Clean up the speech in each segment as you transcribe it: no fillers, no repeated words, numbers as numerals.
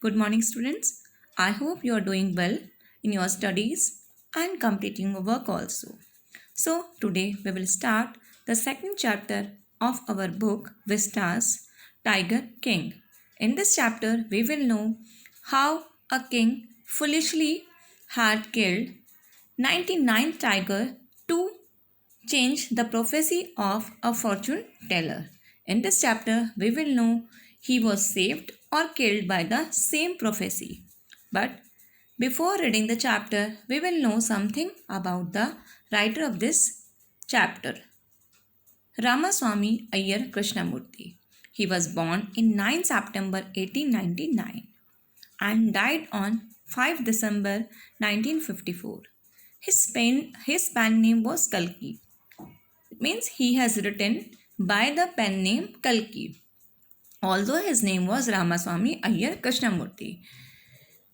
Good morning, students. I hope you are doing well in your studies and completing your work also. So, today we will start the second chapter of our book Vistas Tiger King. In this chapter, we will know how a king foolishly had killed 99 tiger to change the prophecy of a fortune teller. In this chapter, we will know he was saved or killed by the same prophecy. But before reading the chapter, we will know something about the writer of this chapter, Ramaswamy Iyer Krishnamurti. He was born in 9 September 1899 and died on 5 December 1954. His pen name was Kalki. It means he has written by the pen name Kalki, although his name was Ramaswamy Iyer Krishnamurti.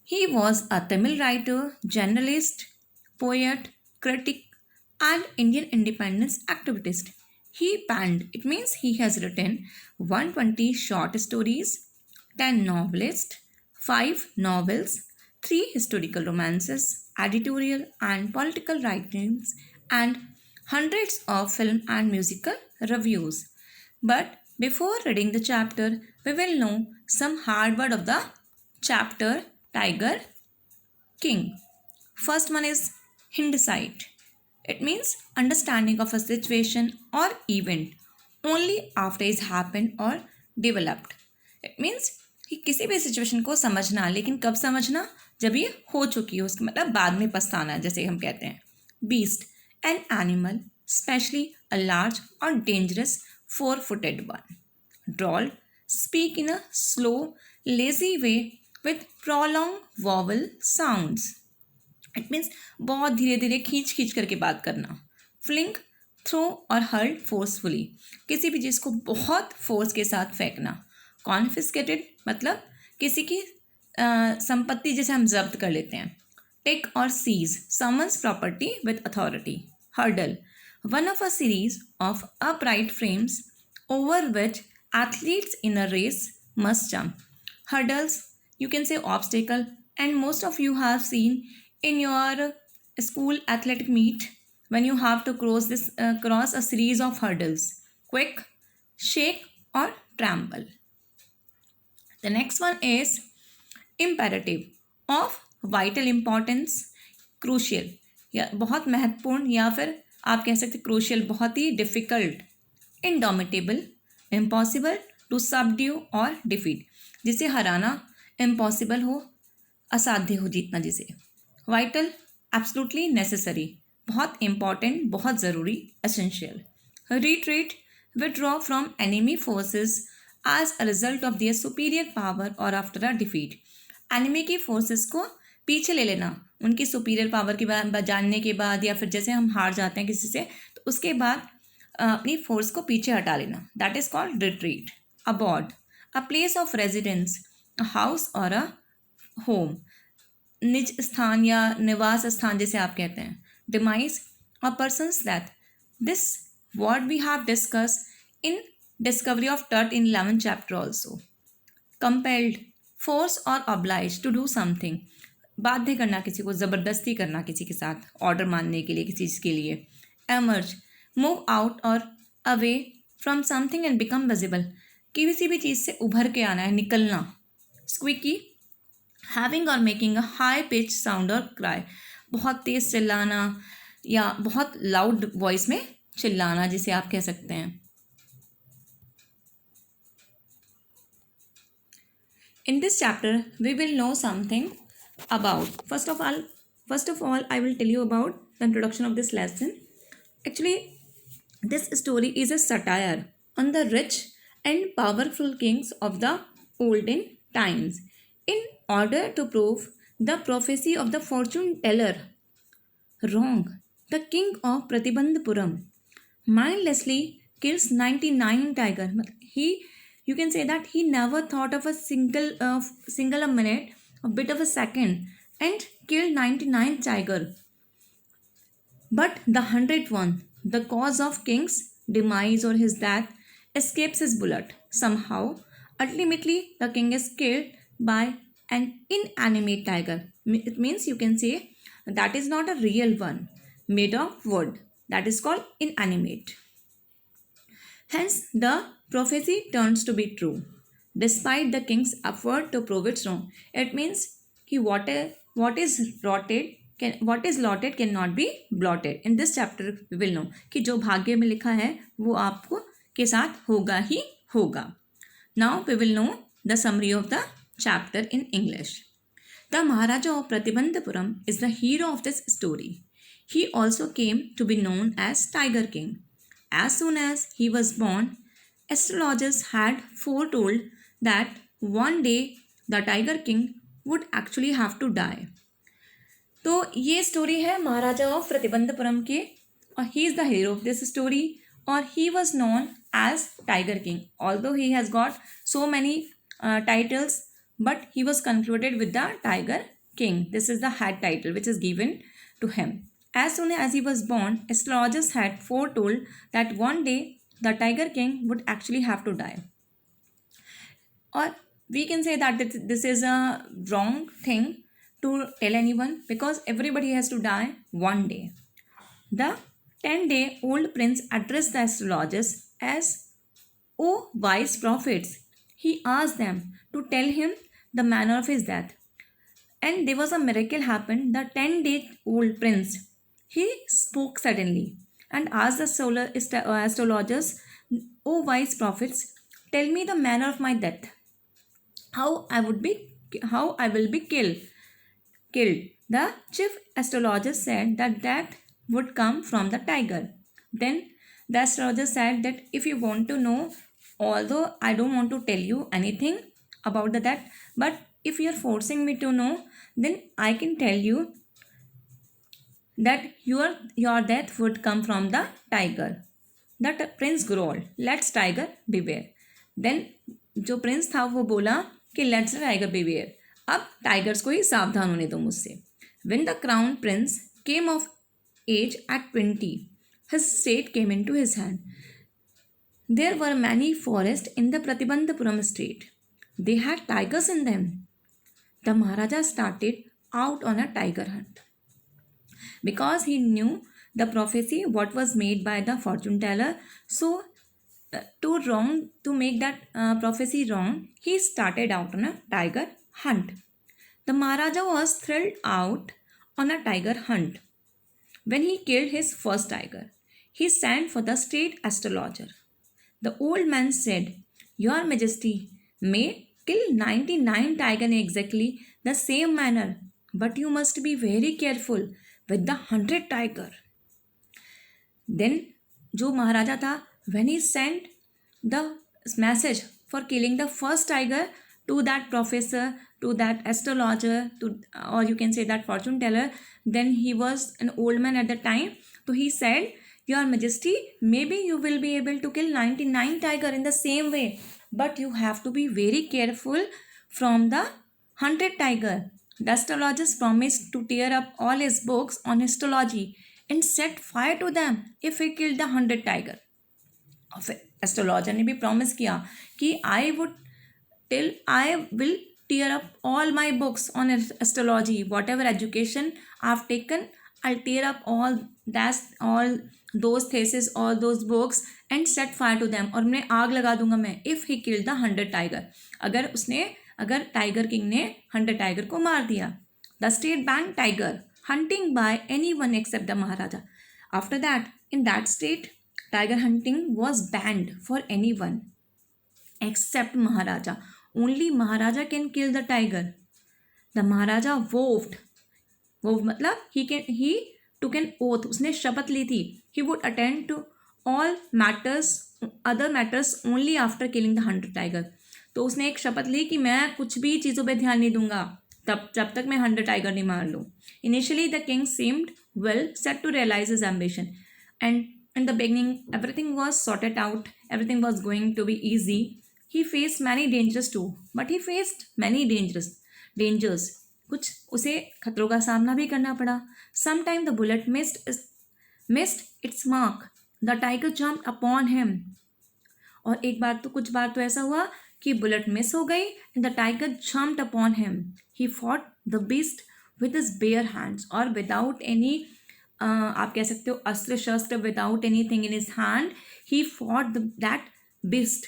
He was a Tamil writer, journalist, poet, critic, and Indian independence activist. He penned, it means he has written 120 short stories, 10 novelists, 5 novels, 3 historical romances, editorial and political writings, and hundreds of film and musical reviews. But before reading the chapter, we will know some hard word of the chapter Tiger King. First one is hindsight. It means understanding of a situation or event only after it's happened or developed. It means कि किसी भी situation को समझना, लेकिन कब समझना, जब ये हो चुकी हो, उसका मतलब बाद में पछताना, जैसे हम कहते हैं. Beast, an animal, especially a large or dangerous four-footed one. Drawl, speak in a slow, lazy way with prolonged vowel sounds. It means बहुत धीरे धीरे खींच खींच करके बात करना. फ्लिंग, थ्रो और हर्ल फोर्सफुली, किसी भी चीज़ को बहुत फोर्स के साथ फेंकना. कॉन्फिस्केटेड मतलब किसी की संपत्ति जैसे हम जब्त कर लेते हैं. टेक और seize, summons property with authority. Hurdle, one of a series of upright frames over which athletes in a race must jump. Hurdles, you can say obstacle, and most of you have seen in your school athletic meet when you have to cross a series of hurdles: quick, shake or trample. The next one is imperative, of vital importance, crucial या बहुत महत्वपूर्ण, या फिर आप कह सकते crucial बहुत ही difficult. Indomitable, impossible to subdue और defeat, जिसे हराना impossible हो, असाध्य हो जीतना जिसे. वाइटल, एब्सोल्युटली नेसेसरी, बहुत इंपॉर्टेंट, बहुत ज़रूरी, essential. Retreat, withdraw from enemy forces as a result of their superior power और आफ्टर अ डिफीट. एनिमी की फोर्सेस को पीछे ले लेना, उनकी सुपीरियर पावर के बाद जानने के बाद, या फिर जैसे हम हार जाते हैं किसी से तो उसके बाद अपनी फोर्स को पीछे हटा लेना. That is called retreat. Abode, a place of residence, a house और अ होम, निज स्थान या निवास स्थान जैसे आप कहते हैं. Demise, a person's death. This word we have discuss in discovery of टर्ट in 11th chapter also. Compelled, force और ऑब्लाइज टू डू समथिंग, बाध्य करना किसी को, ज़बरदस्ती करना किसी के साथ ऑर्डर मानने के लिए, किसी चीज़ के लिए. एमर्ज, मूव आउट और away from something and become visible, किसी भी चीज़ से उभर के आना है, निकलना. स्क्विकी, हैविंग और making a high pitch sound और क्राई, बहुत तेज़ चिल्लाना या बहुत लाउड वॉइस में चिल्लाना जिसे आप कह सकते हैं. In this chapter, we will know something about, first of all, I will tell you about the introduction of this lesson. Actually, this story is a satire on the rich and powerful kings of the olden times. In order to prove the prophecy of the fortune teller wrong, the king of Pratibandhapuram mindlessly kills 99 tiger. You can say that he never thought of a single a minute, a bit of a second, and killed 99 tiger. But the 100th one, the cause of king's demise or his death, escapes his bullet. Somehow, ultimately, the king is killed by an inanimate tiger. It means you can say that is not a real one made of wood. That is called inanimate. Hence, the prophecy turns to be true, despite the king's effort to prove it wrong. It means कि what is rotted what is lotted cannot be blotted. In this chapter, we will know कि जो भाग्य में लिखा है वो आपको के साथ होगा ही होगा. Now we will know the summary of the chapter in English. The Maharaja of Pratibandhapuram is the hero of this story. He also came to be known as Tiger King. As soon as he was born, astrologers had foretold that one day the Tiger King would actually have to die. तो ये story है महाराजा of Pratibandhapuram की और he is the hero of this story और he was known as tiger king although he has got so many titles but he was concluded with the Tiger King. This is the head title which is given to him. As soon as he was born, astrologers had foretold that one day the Tiger King would actually have to die. Or we can say that this is a wrong thing to tell anyone because everybody has to die one day. The 10-day-old prince addressed the astrologers as, "O wise prophets," he asked them to tell him the manner of his death. And there was a miracle happened. The 10-day-old prince, he spoke suddenly and asked the astrologers, "O wise prophets, tell me the manner of my death. How I will be killed. The chief astrologer said that death would come from the tiger. Then the astrologer said that if you want to know, although I don't want to tell you anything about the death, but if you are forcing me to know, then I can tell you that your death would come from the tiger." That prince growled, "Let's tiger beware." Then जो Prince था वो बोला कि let's tiger beware. अब tigers को ही सावधान होने दो मुझसे. When the crown prince came of age at 20, his state came into his hand. There were many forests in the Pratibandhapuram state. They had tigers in them. The Maharaja started out on a tiger hunt. Because he knew the prophecy, what was made by the fortune teller, so to make that prophecy wrong, he started out on a tiger hunt. The Maharaja was thrilled out on a tiger hunt. When he killed his first tiger, he sent for the state astrologer. The old man said, "Your Majesty may kill 99 tiger in exactly the same manner, but you must be very careful with the 100 tiger." Then जो महाराजा था, when he sent the message for killing the first tiger to that professor, to that astrologer, or you can say that fortune teller, then he was an old man at the time. So he said, "Your Majesty, maybe you will be able to kill 99 tiger in the same way, but you have to be very careful from the 100 tiger." The astrologers promised to tear up all his books on astrology and set fire to them if he killed the 100 tiger. Astrologer ने भी promise किया कि I will tear up all my books on astrology, whatever education I've taken, I'll tear up all those theses, all those books and set fire to them. और मैं आग लगा दूंगा मैं if he killed the 100 tiger. अगर tiger king ने 100 tiger को मार दिया. The state banned tiger hunting by anyone except the Maharaja. After that, in that state, tiger hunting was banned for anyone except Maharaja. Only Maharaja can kill the tiger. The Maharaja vowed मतलब he took an oath. उसने शपथ ली थी. He would attend to all other matters only after killing the 100 tiger. तो उसने एक शपथ ली कि मैं कुछ भी चीज़ों पे ध्यान नहीं दूंगा जब तक मैं 100 टाइगर नहीं मार लूँ. Initially the king seemed well set to realize his ambition, and in the beginning everything was sorted out, everything was going to be easy. He faced many dangers too, but he faced many dangers. कुछ उसे खतरों का सामना भी करना पड़ा. Sometime the bullet missed its mark. The tiger jumped upon him. और कुछ बार तो ऐसा हुआ कि बुलेट मिस हो गई and the tiger jumped upon him. He fought the beast with his bare hands, और विदाउट एनी आप कह सकते हो अस्त्र शस्त्र, without anything in his hand, he fought that beast.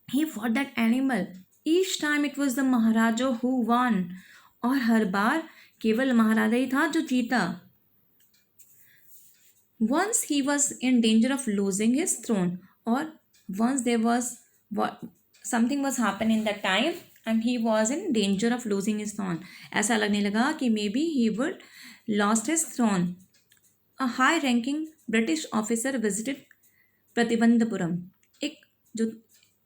He fought that animal. Each time it was the Maharaja who won. और हर बार केवल महाराजा ही था जो जीता. Once he was in danger of losing his throne, or once there was something was happening in that time and he was in danger of losing his throne. ऐसा लगने लगा कि maybe he would lost his throne. A high-ranking British officer visited Pratibandhapuram. एक जो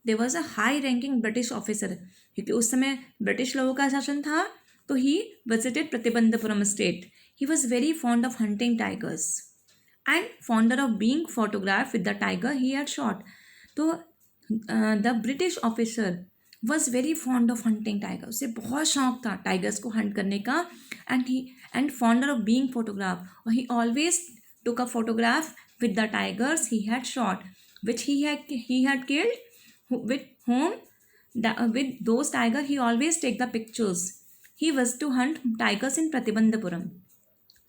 there was a high ranking British officer, क्योंकि उस समय British लोगों का शासन था, तो he visited Pratibandhapuram state. He was very fond of hunting tigers and fonder of being photograph with the tiger he had shot. तो the British officer was very fond of hunting tiger. उसे बहुत शौक था टाइगर्स को hunt करने का. And fonder of being photograph, और he always took a photograph with the tigers he had shot, which he had killed, with those tiger he always take the pictures. He was to hunt tigers in Pratibandhapuram.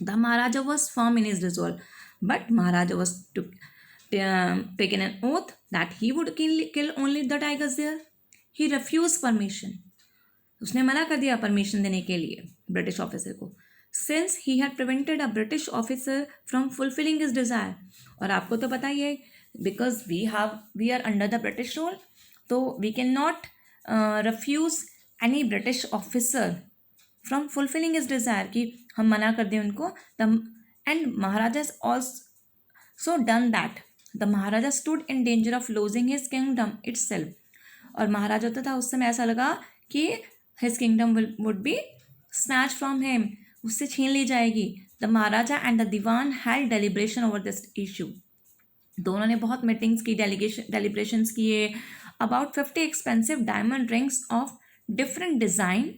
The Maharaja was firm in his resolve, but Maharaja was taken an oath that he would kill only the tigers there. He refused permission. उसने मना कर दिया permission देने के लिए British officer को. Since he had prevented a British officer from fulfilling his desire. और आपको तो पता ही है, because we are under the British rule, तो we cannot refuse any British officer from fulfilling his desire, कि हम मना कर दें उनको. And Maharaja has also done that. The Maharaja stood in danger of losing his kingdom itself. और महाराजा तो था उस समय ऐसा लगा कि his kingdom would be snatched from him, उससे छीन ली जाएगी. The maharaja and the dewan had deliberation over this issue. दोनों ने बहुत मीटिंग्स की, डेलिब्रेशंस किए. About 50 expensive diamond rings of different design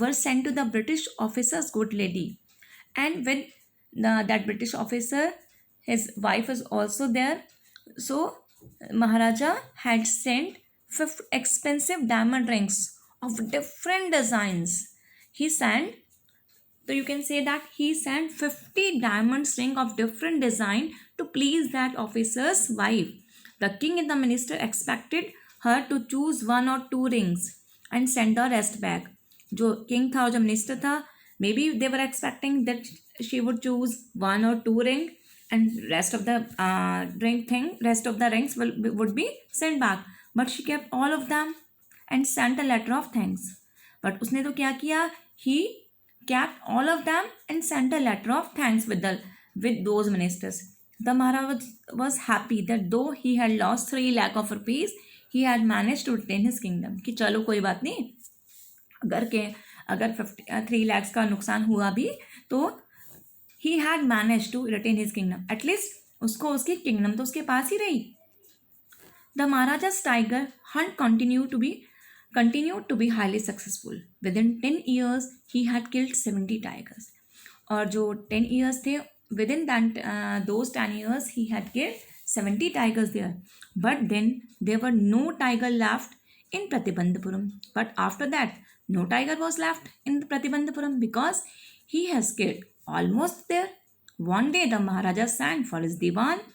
were sent to the British officers good lady. And with that British officer his wife is also there. So maharaja had sent 50 expensive diamond rings of different designs. He sent, so you can say that he sent 50 diamond ring of different design to please that officer's wife. The king and the minister expected her to choose one or two rings and send the rest back. जो king था और जो minister था, maybe they were expecting that she would choose one or two ring and rest of the rest of the rings would be sent back. But she kept all of them and sent a letter of thanks. But उसने तो क्या किया? He kept all of them and sent a letter of thanks with those ministers. The Maharaja was happy that though he had lost 3 lakh of rupees, he had managed to retain his kingdom. कि चलो कोई बात नहीं, अगर 3 lakhs का नुकसान हुआ भी तो he had managed to retain his kingdom. At least उसको उसकी kingdom तो उसके पास ही रही. The Maharaja's tiger hunt continued to be highly successful. Within 10 years, he had killed 70 tigers. और जो 10 years थे, within those 10 years, he had killed 70 tigers there. But then there were no tiger left in Pratibandhapuram. But after that, no tiger was left in Pratibandhapuram because he has killed almost there. One day, the Maharaja sent for his diwan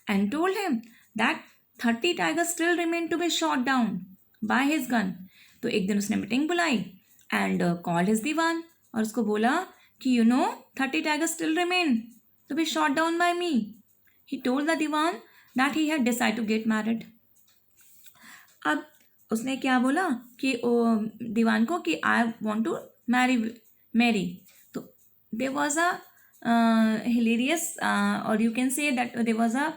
and told him that 30 tigers still remain to be shot down by his gun. तो एक दिन उसने meeting बुलाई and called his diwan और उसको बोला कि 30 tigers still remain to be shot down by me. He told the diwan that he had decided to get married. अब उसने क्या बोला कि दीवान को कि I want to marry. तो there was a hilarious or you can say that there was a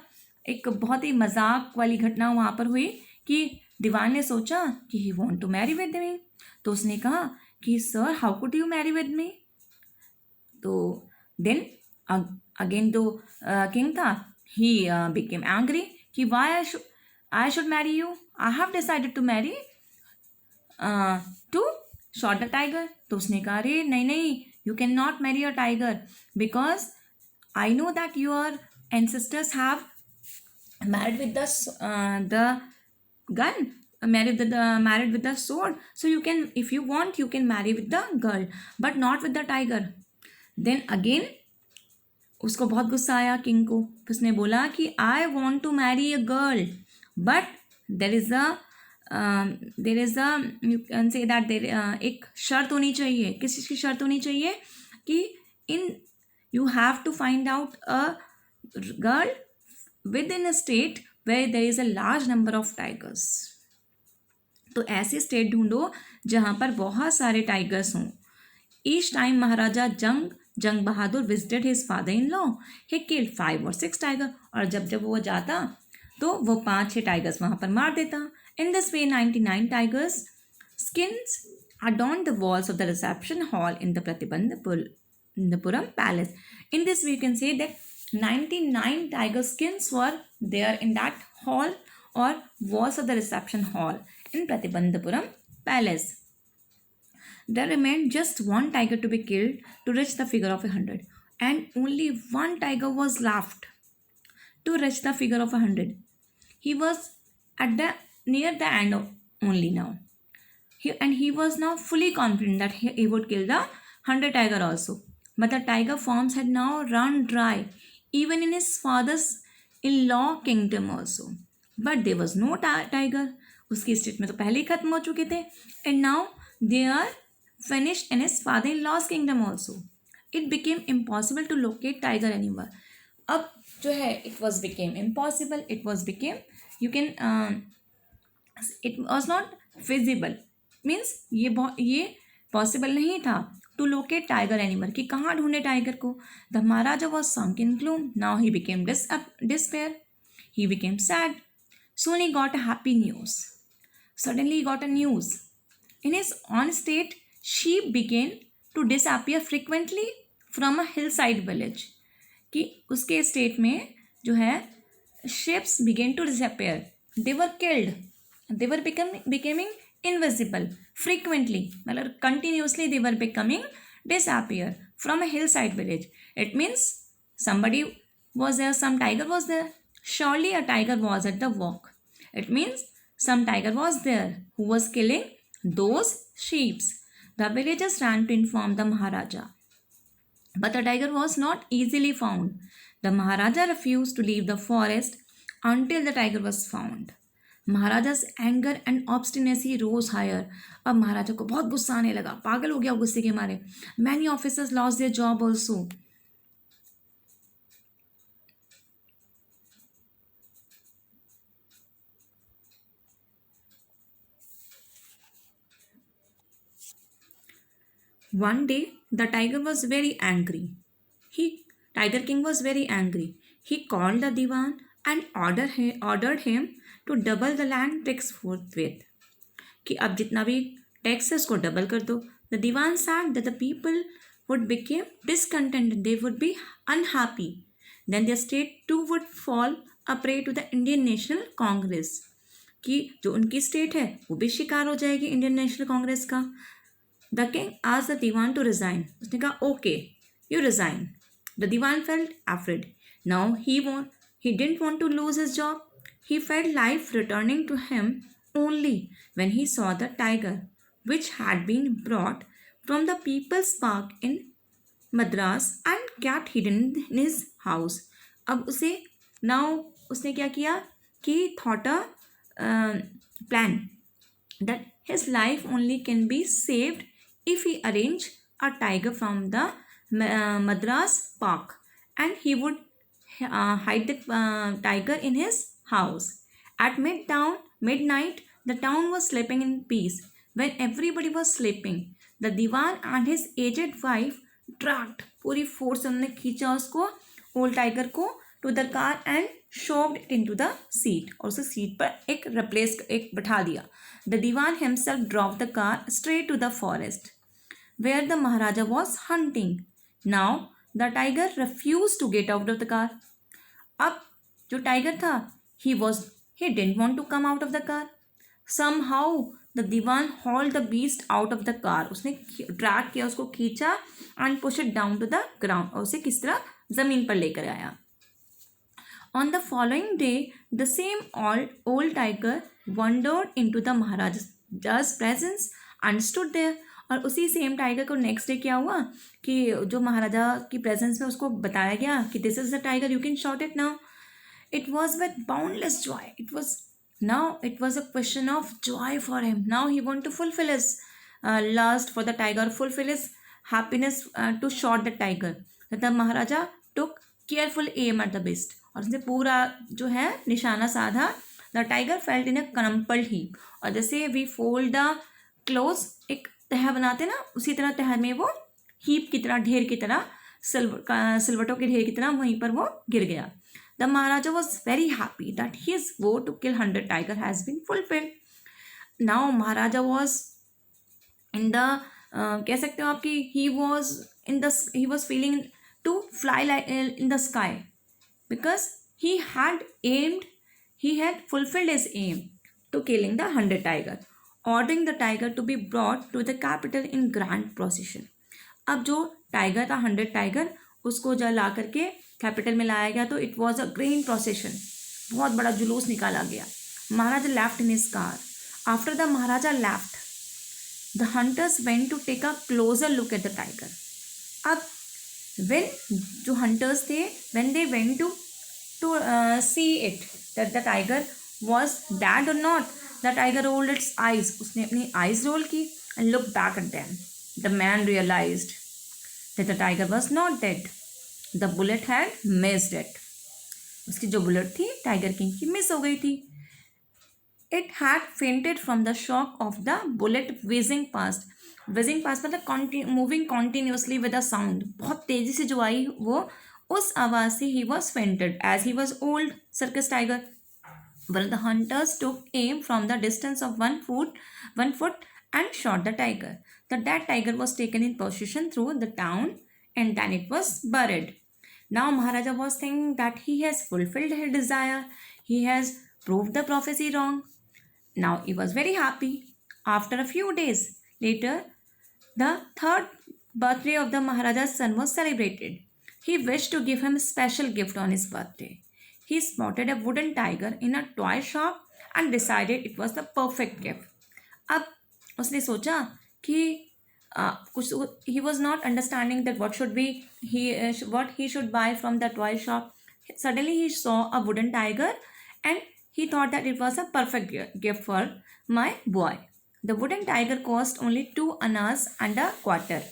एक बहुत ही मजाक वाली घटना वहाँ पर हुई कि दीवान ने सोचा कि he want to marry with me. तो उसने कहा कि sir how could you marry with me. तो देन अगेन दो किंग था, ही बिकेम एंग्री कि why I should marry you. I have decided to marry to shot the tiger. तो उसने कहा अरे नहीं, you can not marry a tiger because I know that your ancestors have married with the gun. married with the sword, so you can, if you want, you can marry with the girl, but not with the tiger. Then again उसको बहुत गुस्सा आया king को, उसने बोला कि I want to marry a girl, but there is a you can say that there एक शर्त होनी चाहिए. किस चीज़ की शर्त होनी चाहिए? कि in you have to find out a girl within a state where there is a large number of tigers. तो ऐसे स्टेट ढूंढो जहाँ पर बहुत सारे टाइगर्स हों. Each time Maharaja Jung Bahadur visited his father in law, he killed 5 or 6 tiger. और जब वो जाता तो वो 5-6 टाइगर्स वहाँ पर मार देता. In this way 99 tigers skins adorned the walls of the reception hall in the Pratibandhapuram palace. In this way you can say that 99 tiger skins were there in that hall or walls of the reception hall in Pratibandhapuram palace. There remained just one tiger to be killed to reach the figure of 100, and only one tiger was left to reach the figure of 100. He was at the near the end of only now. He was now fully confident that he would kill the 100 tiger also. But the tiger farms had now run dry, even in his father's in-law kingdom also. But there was no tiger. उसकी state में तो पहले ही खत्म हो चुके थे. And now they are finished in his father-in-law's kingdom also. It became impossible to locate tiger anywhere. अब जो है it was became impossible. It was not feasible. Means ये पॉसिबल नहीं था टू लोकेट टाइगर एनिमल, कि कहाँ ढूंढे tiger को. The Maharaja was sunk in gloom. Now he became despair. He became sad. Soon he got a happy news. Suddenly he got a news. In his own state, sheep began to disappear frequently from a hillside village. कि उसके state में जो है ships began to disappear. They were killed. They were becoming invisible frequently, मतलब continuously they were becoming disappear from a hillside village. It means somebody was there, some tiger was there. Surely a tiger was at the walk. It means some tiger was there who was killing those sheep. The villagers ran to inform the Maharaja, but the tiger was not easily found. The Maharaja refused to leave the forest until the tiger was found. महाराजा's anger and obstinacy rose higher. अब महाराजा को बहुत गुस्सा आने लगा, पागल हो गया गुस्से के मारे. Many officers lost their job also. One day the tiger was very angry. Tiger King was very angry. He called the Diwan and ordered him to double the land tax forthwith. कि अब जितना भी tax है उसको double कर दो. The Diwan said that the people would become discontented. They would be unhappy. Then their state too would fall a prey to the Indian National Congress. कि जो उनकी स्टेट है वो भी शिकार हो जाएगी इंडियन नेशनल कांग्रेस का. The king asked the Diwan to resign. उसने कहा okay, you resign. The Diwan felt afraid. Now he didn't want to lose his job. He felt life returning to him only when he saw the tiger, which had been brought from the People's Park in Madras and kept hidden in his house. अब उसने क्या किया कि thought a plan that his life only can be saved if he arrange a tiger from the Madras Park, and he would hide the tiger in his house. At midnight, the town was sleeping in peace. When everybody was sleeping, the Diwan and his aged wife dragged, पूरी force उन्होंने खींचा उसको, old tiger को, to the car and shoved it into the seat. और उसे seat पर एक बैठा दिया. The Diwan himself drove the car straight to the forest where the Maharaja was hunting. Now the tiger refused to get out of the car. अब जो tiger था he didn't want to come out of the car. Somehow the Diwan hauled the beast out of the car. उसने drag किया, उसको खींचा and push it down to the ground, और उसे किस तरह जमीन पर लेकर आया. On the following day, the same old tiger wandered into the Maharaja's presence and stood there. और उसी सेम टाइगर को नेक्स्ट डे क्या हुआ कि जो महाराजा की प्रेजेंस में उसको बताया गया कि this is the tiger, you can shot it now. It was with boundless joy. It was a question of joy for him. Now he want to fulfill his lust for the tiger, fulfill his happiness to shot the tiger. The Maharaja took careful aim at the beast. और उसने पूरा जो है निशाना साधा. The tiger felt in a crumpled heap. और जैसे we fold the close, एक तह बनाते ना, उसी तरह तह में वो हीप की तरह, ढेर की तरह, सिलवटों के ढेर की तरह वहीं पर वो गिर गया. The Maharaja was very happy that his vow to kill 100 tiger has been fulfilled. Now Maharaja was in the, कह सकते हो आपकी, he was feeling to fly in the sky because he had fulfilled his aim to killing the 100 tiger, ordering the tiger to be brought to the capital in grand procession. अब जो tiger था 100 tiger, उसको जब ला करके capital में लाया गया तो it was a grand procession, बहुत बड़ा जुलूस निकाला गया. Maharaja left in his car. After the Maharaja left, the hunters went to take a closer look at the tiger. अब जो हंटर्स थे, when they went to see it that the tiger was dead or not, the tiger rolled its eyes. उसने अपनी eyes roll की and looked back at them. The man realized that the tiger was not dead. The bullet had missed it. उसकी जो bullet थी tiger king की miss हो गई थी. It had fainted from the shock of the bullet whizzing past. Whizzing past मतलब moving continuously with a sound, बहुत तेजी से जो आई वो, उस आवाज़ से he was fainted as he was old circus tiger. Well, the hunters took aim from the distance of 1 foot and shot the tiger. The dead tiger was taken in possession through the town and then it was buried. Now Maharaja was thinking that he has fulfilled his desire. He has proved the prophecy wrong. Now he was very happy. After a few days later, the third birthday of the Maharaja's son was celebrated. He wished to give him a special gift on his birthday. He spotted a wooden tiger in a toy shop and decided it was the perfect gift. अब उसने सोचा कि कुछ, he was not understanding that what he should buy from the toy shop. Suddenly he saw a wooden tiger and he thought that it was a perfect gift for my boy. The wooden tiger cost only 2 annas and a quarter.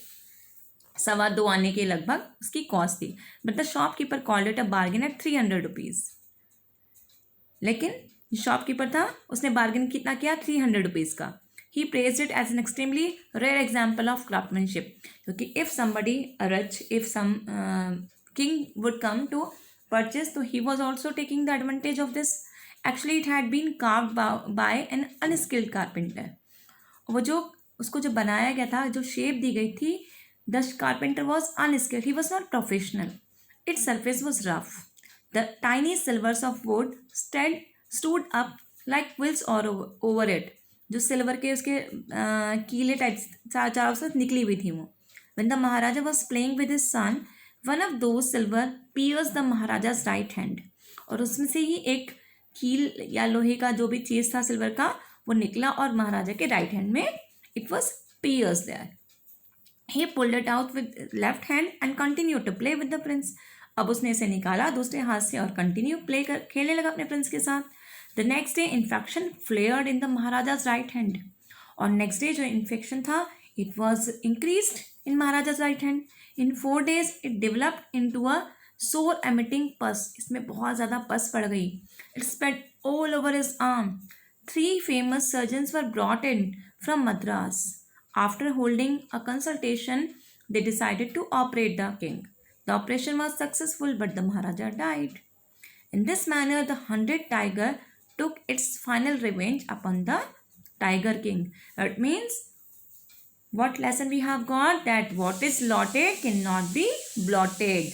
2.25 आने के लगभग उसकी cost थी. But the shopkeeper called it a bargain at 300 rupees. लेकिन shopkeeper था, उसने bargain कितना किया, 300 रुपीज़ का. He praised it as an extremely rare example of craftsmanship. क्योंकि if some king would come to purchase, तो he was also taking the advantage of this. Actually it had been carved by an unskilled carpenter. वो जो उसको जो बनाया गया था, जो शेप दी गई थी, the carpenter was unskilled, he was not professional. Its surface was rough. The tiny silvers of would stood up like quills और ओवर इट. जो सिल्वर के उसके कीले टाइप चारों से निकली हुई थी वो. When the Maharaja was playing with his son, one of the silver pierce the Maharaja's right hand. और उसमें से ही एक कील या लोहे का जो भी चीज़ था सिल्वर का, वो निकला और महाराजा के राइट हैंड में it was pierced there. He pulled it out with left hand and continue to play with the prince. अब उसने इसे निकाला दूसरे हाथ से और कंटिन्यू खेलने लगा अपने प्रिंस के साथ. The next day infection flared in the Maharaja's right hand. और नेक्स्ट डे जो इन्फेक्शन था, it was increased in Maharaja's right hand. In 4 days it developed into a sore emitting pus. इसमें बहुत ज़्यादा पस पड़ गई. It spread all over his arm. 3 famous surgeons were brought in from Madras. After holding a consultation, they decided to operate the king. The operation was successful, but the Maharaja died. In this manner, the 100 tiger took its final revenge upon the Tiger King. That means, what lesson we have got? That what is lotted cannot be blotted.